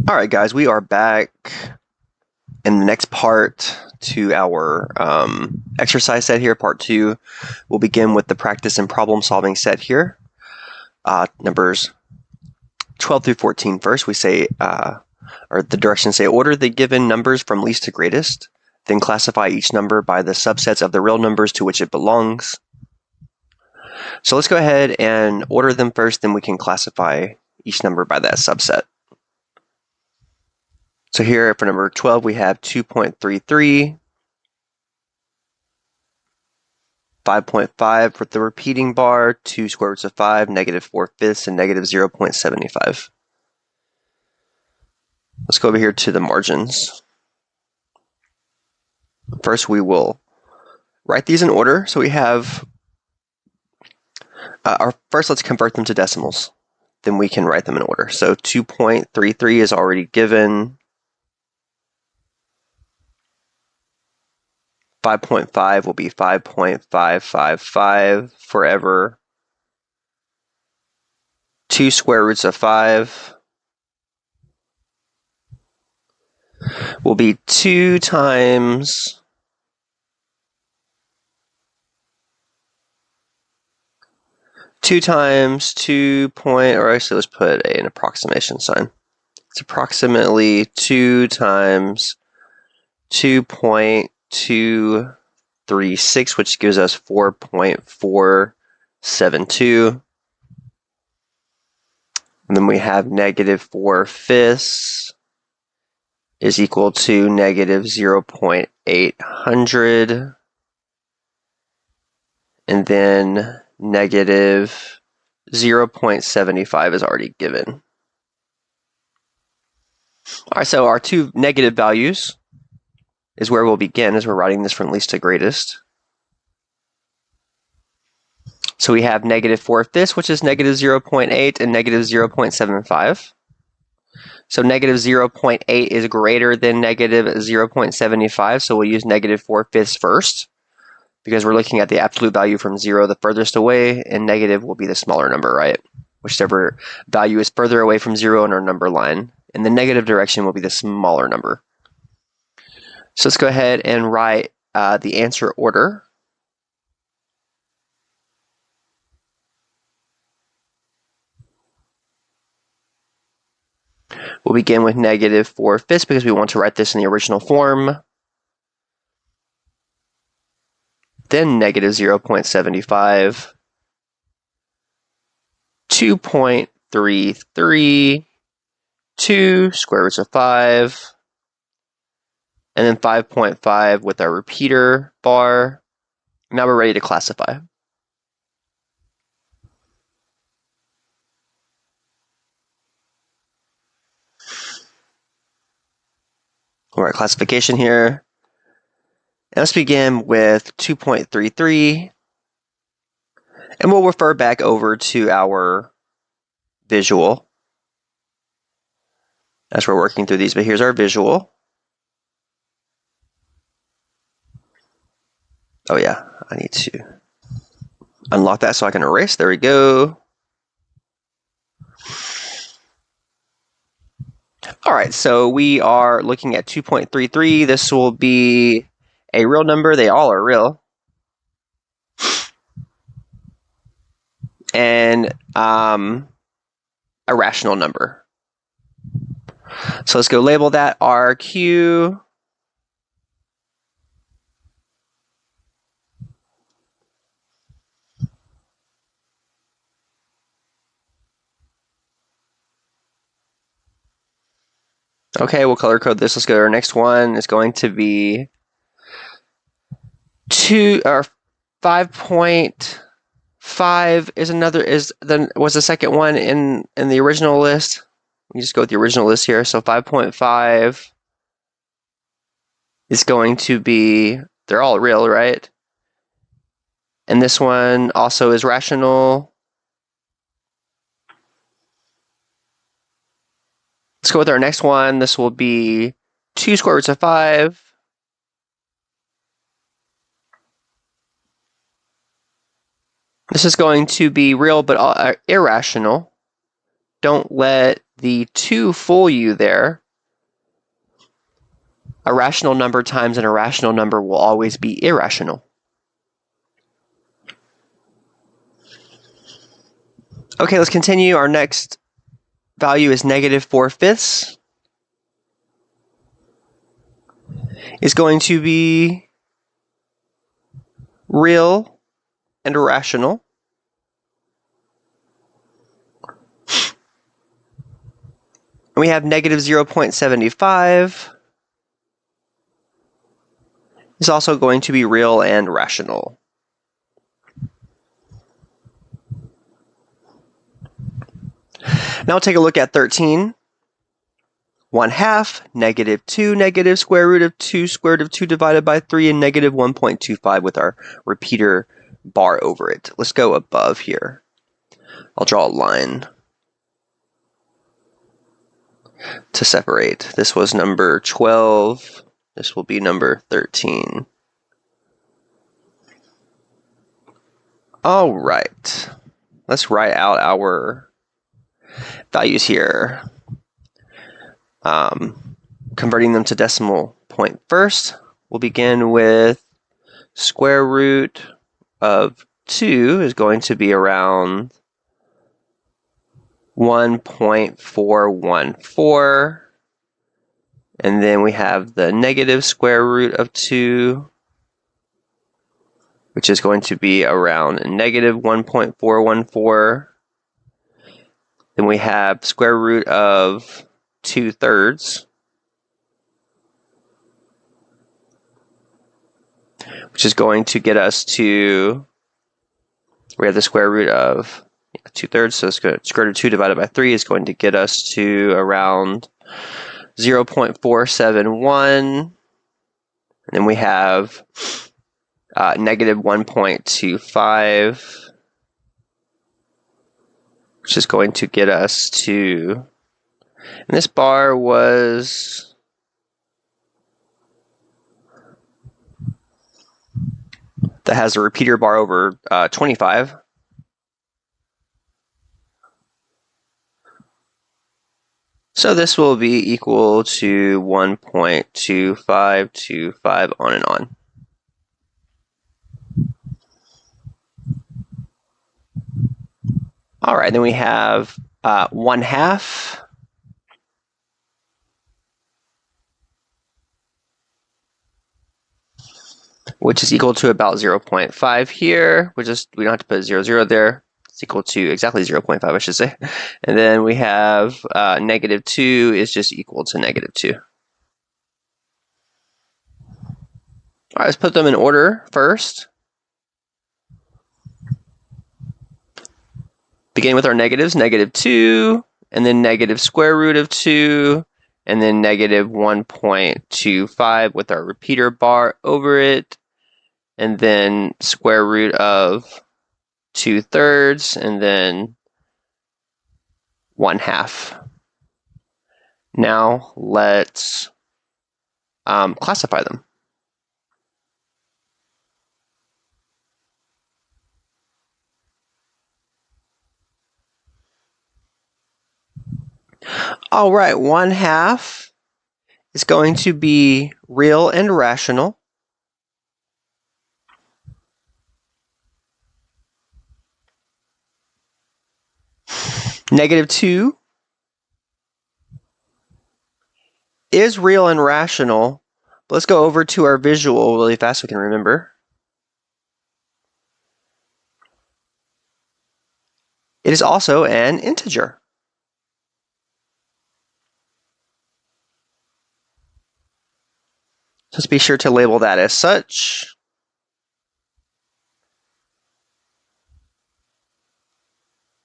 All right, guys, we are back in the next part to our exercise set here, part 2. We'll begin with the practice and problem solving set here. Numbers 12 through 14 first. We say, or the directions say, order the given numbers from least to greatest, then classify each number by the subsets of the real numbers to which it belongs. So let's go ahead and order them first, then we can classify each number by that subset. So here for number 12, we have 2.33, 5.5 with the repeating bar, 2 square roots of 5, negative 4/5, and negative 0.75. Let's go over here to the margins. First, we will write these in order. So we have, first let's convert them to decimals. Then we can write them in order. So 2.33 is already given. 5.5 will be 5.555 forever. 2 square roots of 5 will be 2 times 2 point, or actually let's put an approximation sign. It's approximately 2 times 2.236, which gives us 4.472. And then we have negative 4/5 is equal to negative 0.800. And then negative 0.75 is already given. All right, so our two negative values is where we'll begin as we're writing this from least to greatest. So we have negative 4/5, which is negative 0.8, and negative 0.75. So negative 0.8 is greater than negative 0.75, so we'll use negative 4/5 first, because we're looking at the absolute value from 0 the furthest away, and negative will be the smaller number, right? Whichever value is further away from 0 in our number line. In the negative direction will be the smaller number. So let's go ahead and write the answer order. We'll begin with negative 4/5 because we want to write this in the original form. Then negative 0.75, 2.33, 2 square roots of 5, and then 5.5 with our repeater bar. Now we're ready to classify. All right, classification here. And let's begin with 2.33. And we'll refer back over to our visual as we're working through these. But here's our visual. Oh yeah, I need to unlock that so I can erase. There we go. All right, so we are looking at 2.33. This will be a real number. They all are real. And a rational number. So let's go label that RQ. Okay, we'll color code this. Let's go to our next one. It's going to be 5.5 was the second one in the original list. We just go with the original list here. So 5.5 is going to be, they're all real, right? And this one also is rational. Let's go with our next one. This will be 2 square roots of 5. This is going to be real but irrational. Don't let the 2 fool you there. A rational number times an irrational number will always be irrational. Okay, let's continue. Our next value is -4/5. It's going to be real and irrational. And we have -0.75. It's also going to be real and rational. Now take a look at 13. 1/2, -2, negative square root of 2, square root of 2 divided by 3, and -1.25 with our repeater bar over it. Let's go above here. I'll draw a line to separate. This was number 12. This will be number 13. All right. Let's write out our values here. Converting them to decimal point first, we'll begin with square root of 2 is going to be around 1.414. And then we have the negative square root of 2, which is going to be around -1.414. Then we have square root of 2/3, which is going to get us to, we have the square root of 2/3, so square root of 2 divided by 3 is going to get us to around 0.471. And then we have -1.25, which is going to get us to, and this bar was that has a repeater bar over 25. So this will be equal to 1.2525 on and on. All right, then we have 1/2. Which is equal to about 0.5 here. We don't have to put 0 there. It's equal to exactly 0.5, I should say. And then we have -2 is just equal to -2. All right, let's put them in order first. Beginning with our negatives, -2, and then negative square root of 2, and then -1.25 with our repeater bar over it, and then square root of 2/3, and then 1/2. Now let's classify them. All right, 1/2 is going to be real and rational. -2 is real and rational. But let's go over to our visual really fast so we can remember. It is also an integer. Just be sure to label that as such.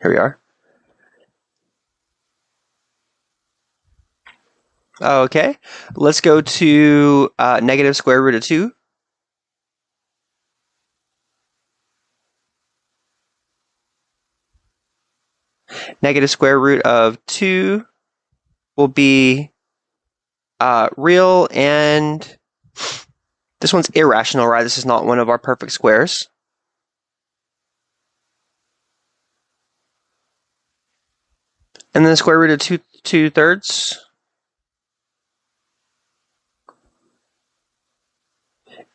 Here we are. Okay, let's go to negative square root of 2. Negative square root of 2 will be real, and this one's irrational, right? This is not one of our perfect squares. And then the square root of 2/3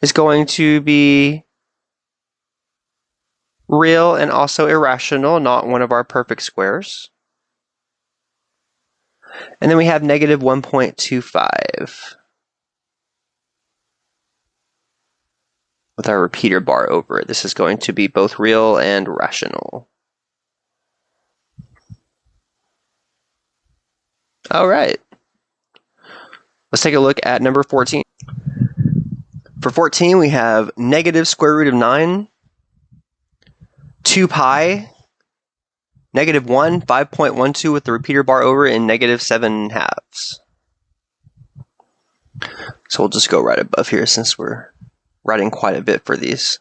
is going to be real and also irrational, not one of our perfect squares. And then we have negative 1.25 with our repeater bar over it. This is going to be both real and rational. All right. Let's take a look at number 14. For 14, we have negative square root of 9, 2 pi, negative 1, 5.12 with the repeater bar over it, and negative 7/2. So we'll just go right above here since we're writing quite a bit for these.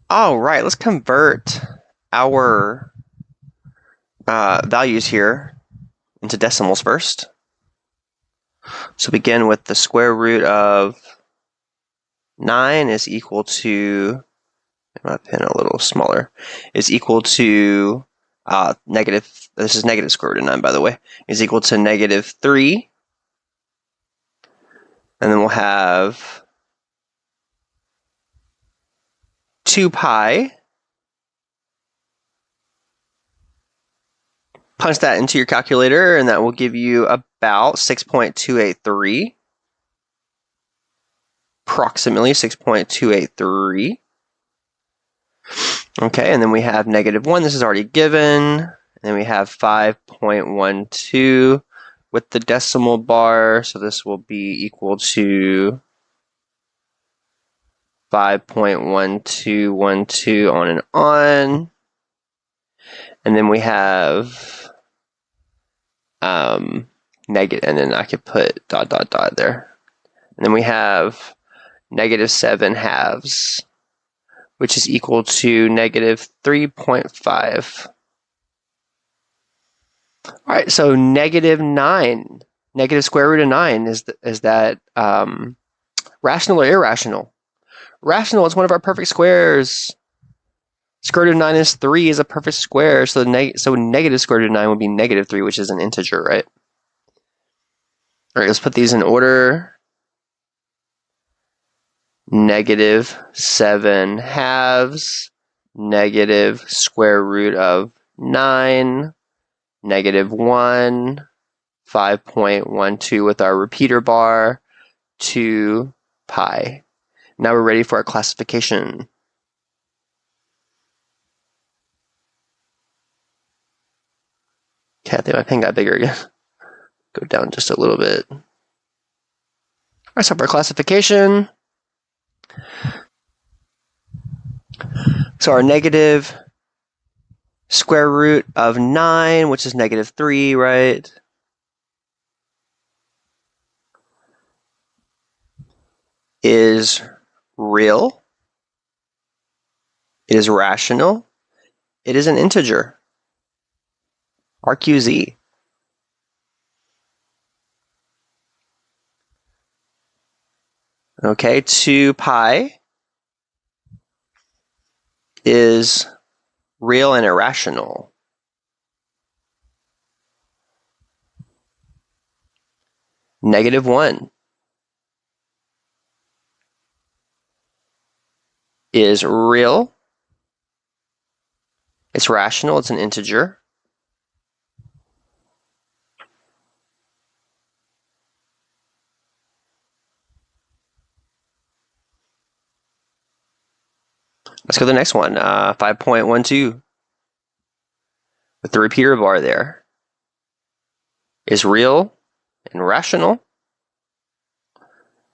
All right, let's convert our values here into decimals first. So begin with the square root of 9 is equal to, make my pen a little smaller, is equal to negative, this is negative square root of 9, by the way, is equal to negative 3. And then we'll have 2 pi. Punch that into your calculator, and that will give you about 6.283. Approximately 6.283. Okay, and then we have negative 1. This is already given. And then we have 5.12 with the decimal bar. So this will be equal to 5.1212 on and on. And then we have negative, and then I could put ... there. And then we have negative 7/2, which is equal to negative 3.5. All right, so negative 9, negative square root of 9, is that rational or irrational? Rational is one of our perfect squares. Square root of 9 is 3 is a perfect square, so negative square root of 9 would be negative 3, which is an integer, right? All right, let's put these in order. Negative 7/2, negative square root of 9, negative 1, 5.12 with our repeater bar, 2 pi. Now we're ready for our classification. Okay, I think my pen got bigger again. Go down just a little bit. All right, so for classification. So our negative square root of 9, which is negative 3, right? Is real. It is rational. It is an integer. RQZ. Okay, 2 pi is real and irrational. Negative 1 is real. It's rational. It's an integer. Let's go to the next one, 5.12. With the repeater bar there. Is real and rational.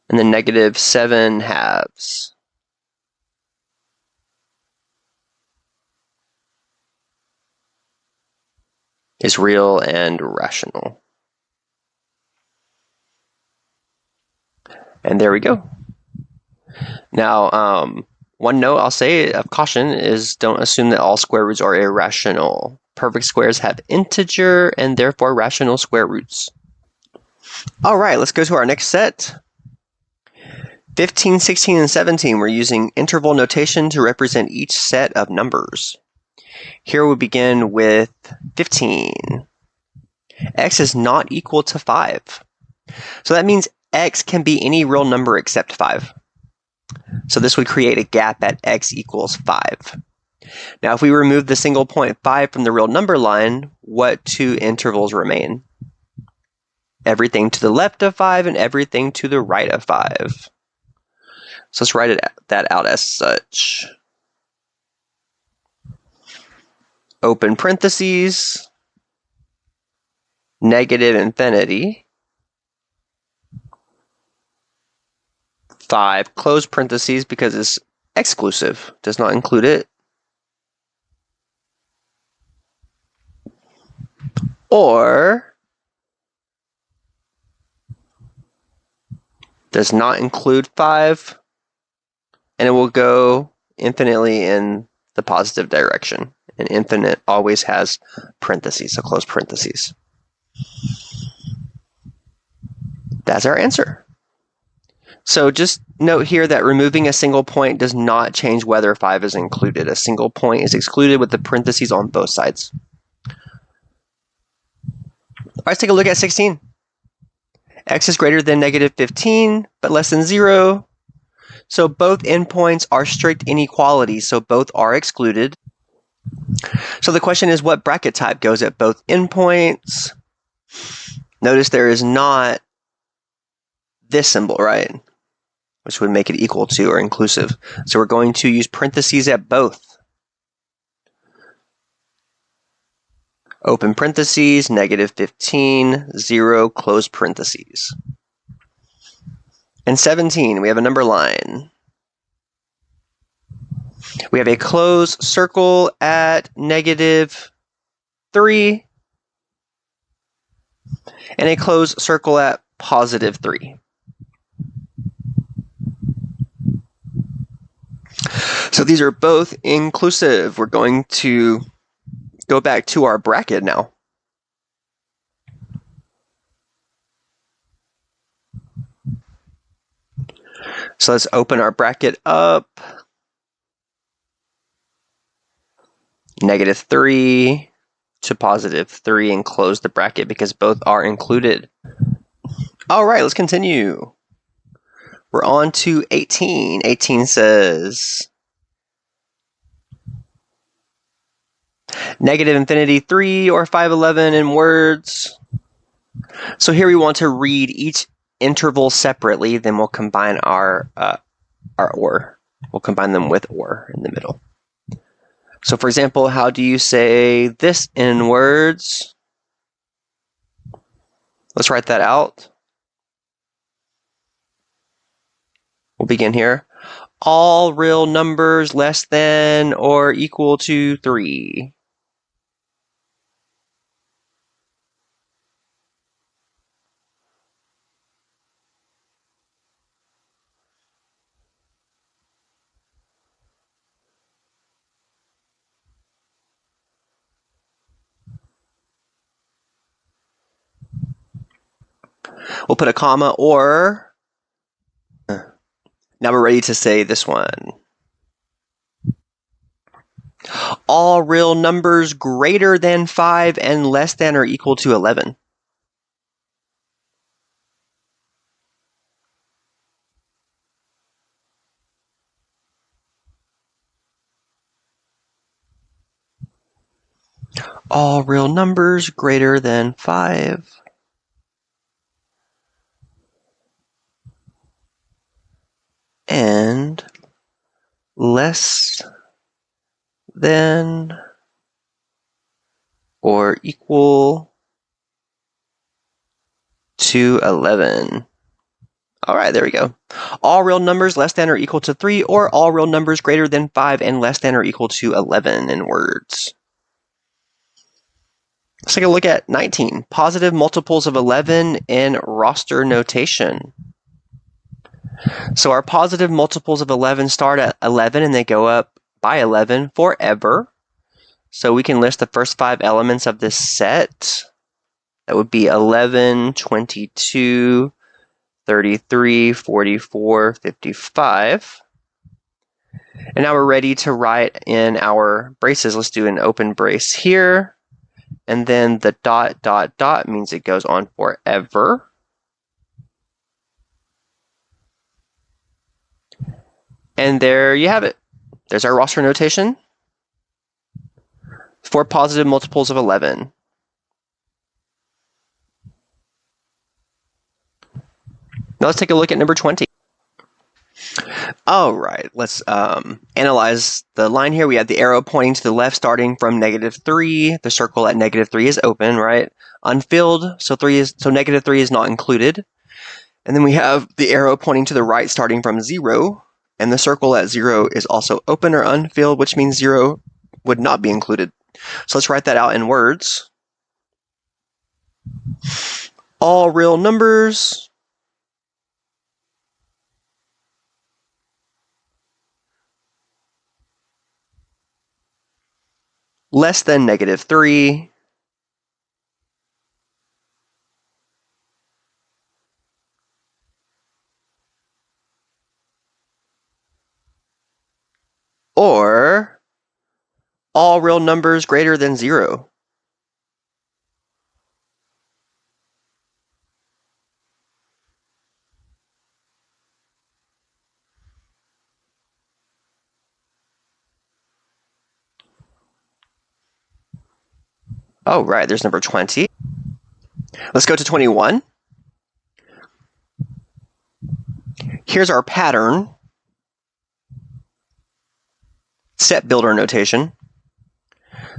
And then negative 7/2. Is real and rational. And there we go. Now, one note I'll say of caution is don't assume that all square roots are irrational. Perfect squares have integer and therefore rational square roots. All right, let's go to our next set. 15, 16, and 17, we're using interval notation to represent each set of numbers. Here we begin with 15. X is not equal to 5. So that means X can be any real number except 5. So this would create a gap at X equals 5. Now if we remove the single point 5 from the real number line, what two intervals remain? Everything to the left of 5 and everything to the right of 5. So let's write that out as such. Open parentheses, negative infinity, 5, close parentheses because it's exclusive, does not include it, or does not include 5, and it will go infinitely in the positive direction. And infinite always has parentheses, so close parentheses. That's our answer. So just note here that removing a single point does not change whether 5 is included. A single point is excluded with the parentheses on both sides. All right, let's take a look at 16. X is greater than negative 15, but less than 0. So both endpoints are strict inequalities, so both are excluded. So the question is, what bracket type goes at both endpoints? Notice there is not this symbol, right? Which would make it equal to or inclusive. So we're going to use parentheses at both. Open parentheses, negative 15, 0, close parentheses. And 17, we have a number line. We have a closed circle at negative 3 and a closed circle at positive 3. So these are both inclusive. We're going to go back to our bracket now. So let's open our bracket up. Negative 3 to positive 3 and close the bracket because both are included. All right, let's continue. We're on to 18. 18 says negative infinity 3 or 511 in words. So here we want to read each interval separately, then we'll combine our or. We'll combine them with or in the middle. So for example, how do you say this in words? Let's write that out. We'll begin here. All real numbers less than or equal to 3. We'll put a comma or. Now we're ready to say this one. All real numbers greater than 5 and less than or equal to 11. All real numbers greater than 5 and less than or equal to 11. All right, there we go. All real numbers less than or equal to 3 or all real numbers greater than 5 and less than or equal to 11 in words. Let's take a look at 19. Positive multiples of 11 in roster notation. So our positive multiples of 11 start at 11 and they go up by 11 forever. So we can list the first 5 elements of this set. That would be 11, 22, 33, 44, 55. And now we're ready to write in our braces. Let's do an open brace here. And then the dot, dot, dot means it goes on forever. And there you have it. There's our roster notation for positive multiples of 11. Now let's take a look at number 20. All right, let's analyze the line here. We have the arrow pointing to the left starting from -3. The circle at -3 is open, right? Unfilled, so -3 is not included. And then we have the arrow pointing to the right starting from 0. And the circle at 0 is also open or unfilled, which means 0 would not be included. So let's write that out in words. All real numbers less than -3 or all real numbers greater than 0. Oh, right, there's number 20. Let's go to 21. Here's our pattern. Set builder notation.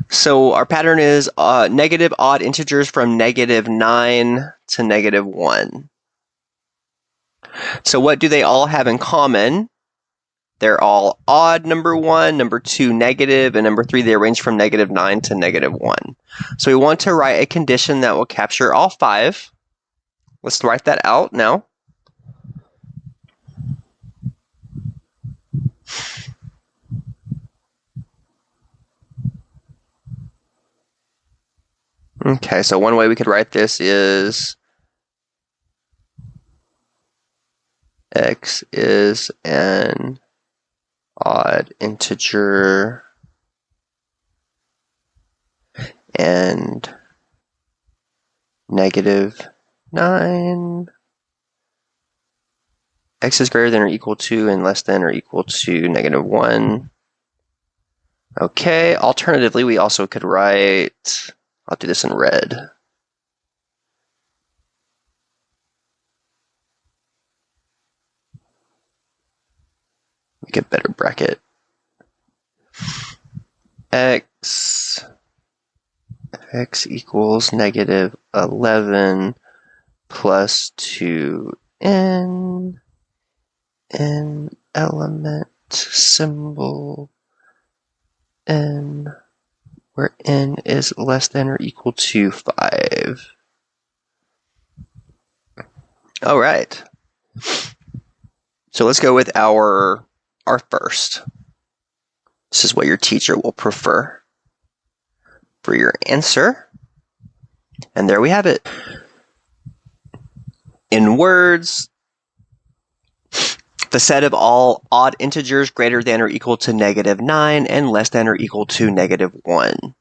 So our pattern is negative odd integers from -9 to -1. So what do they all have in common? They're all odd, number 1, number 2 negative, and number 3 they range from -9 to -1. So we want to write a condition that will capture all 5. Let's write that out now. Okay, so one way we could write this is x is an odd integer and -9. X is greater than or equal to and less than or equal to -1. Okay, alternatively, we also could write, I'll do this in red. We get better bracket. X equals -11 plus 2n, n element symbol n, where n is less than or equal to 5. All right. So let's go with our first. This is what your teacher will prefer for your answer. And there we have it. In words, the set of all odd integers greater than or equal to -9 and less than or equal to -1.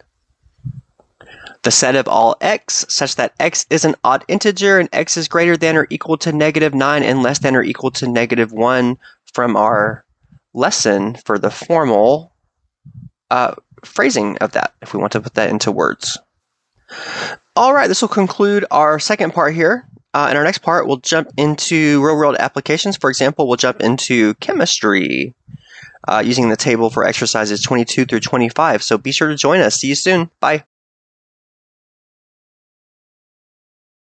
The set of all x such that x is an odd integer and x is greater than or equal to -9 and less than or equal to -1 from our lesson for the formal phrasing of that, if we want to put that into words. All right, this will conclude our second part here. In our next part, we'll jump into real-world applications. For example, we'll jump into chemistry using the table for exercises 22 through 25. So be sure to join us. See you soon. Bye.